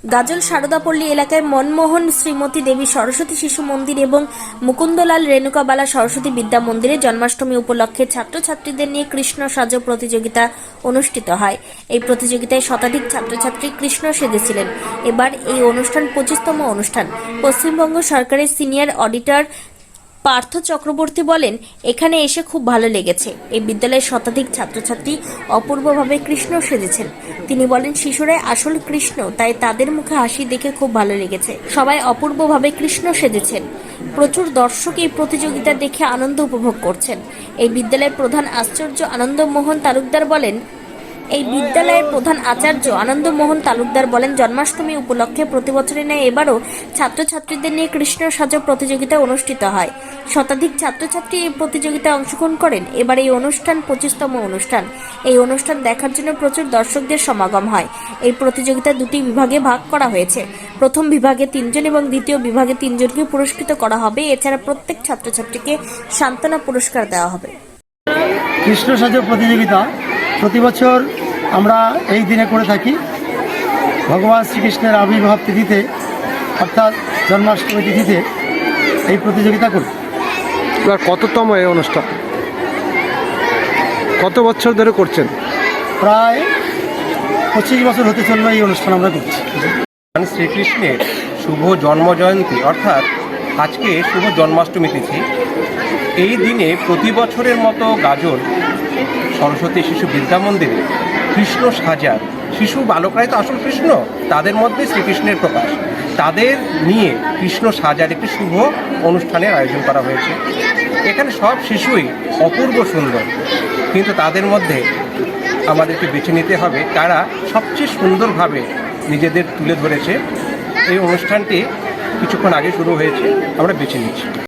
গাজল সারদাপল্লী এলাকায় মনমোহন শ্রীমতী দেবী সরস্বতী শিশু মন্দির এবং মুকুন্দলাল রেণুকাবালা সরস্বতী বিদ্যা মন্দিরে জন্মাষ্টমী উপলক্ষে ছাত্রছাত্রীদের নিয়ে কৃষ্ণ সাজ প্রতিযোগিতা অনুষ্ঠিত হয়। এই প্রতিযোগিতায় শতাধিক ছাত্রছাত্রী কৃষ্ণ সেজেছিলেন। এবার এই অনুষ্ঠান 25তম অনুষ্ঠান। পশ্চিমবঙ্গ সরকারের সিনিয়র অডিটর পার্থ চক্রবর্তী বলেন, এখানে এসে খুব ভালো লেগেছে। এই বিদ্যালয়ের শতাধিক ছাত্রছাত্রী অপূর্বভাবে কৃষ্ণ সেজেছেন। তিনি বলেন, শিশুরাই আসল কৃষ্ণ, তাই তাদের মুখে হাসি দেখে খুব ভালো লেগেছে। সবাই অপূর্বভাবে কৃষ্ণ সেজেছেন। প্রচুর দর্শক এই প্রতিযোগিতা দেখে আনন্দ উপভোগ করছেন। এই বিদ্যালয়ের প্রধান আচার্য আনন্দমোহন তালুকদার বলেন, জন্মাষ্টমী উপলক্ষে প্রতি বছরের ন্যায় এবারও ছাত্রছাত্রীদের নিয়ে কৃষ্ণ সাজ প্রতিযোগিতা অনুষ্ঠিত হয়। শতাধিক ছাত্রছাত্রী এই প্রতিযোগিতায় অংশগ্রহণ করেন। এবার এই অনুষ্ঠান 25তম অনুষ্ঠান। এই অনুষ্ঠান দেখার জন্য প্রচুর দর্শকদের সমাগম হয়। এই প্রতিযোগিতা দুটি বিভাগে ভাগ করা হয়েছে। প্রথম বিভাগে 3 জন এবং দ্বিতীয় বিভাগে 3 জনকে পুরস্কৃত করা হবে। এছাড়া প্রত্যেক ছাত্রছাত্রীকে সান্ত্বনা পুরস্কার দেওয়া হবে। কৃষ্ণ সাজ প্রতিযোগিতা প্রতি বছর আমরা এই দিনে করে থাকি। ভগবান শ্রীকৃষ্ণের আবির্ভাব তিথিতে অর্থাৎ জন্মাষ্টমী তিথিতে এই প্রতিযোগিতা করি। এবার কততম এই অনুষ্ঠান? কত বছর ধরে করছেন? প্রায় 25 বছর হতে চলবে এই অনুষ্ঠান আমরা করছি। শ্রীকৃষ্ণের শুভ জন্মজয়ন্তী অর্থাৎ আজকে শুভ জন্মাষ্টমী তিথি। এই দিনে প্রতি বছরের মতো গাজল সরস্বতী শিশু বিদ্যা মন্দিরে কৃষ্ণ সাজার শিশু বালকরাই তো আসল কৃষ্ণ, তাদের মধ্যে শ্রীকৃষ্ণের প্রকাশ। তাদের নিয়ে কৃষ্ণ সাজার একটি শুভ অনুষ্ঠানের আয়োজন করা হয়েছে। এখানে সব শিশুই অপূর্ব সুন্দর, কিন্তু তাদের মধ্যে আমাদেরকে বেছে নিতে হবে তারা সবচেয়ে সুন্দরভাবে নিজেদের তুলে ধরেছে। এই অনুষ্ঠানটি কিছুক্ষণ আগে শুরু হয়েছে, আমরা বেছে নিচ্ছি।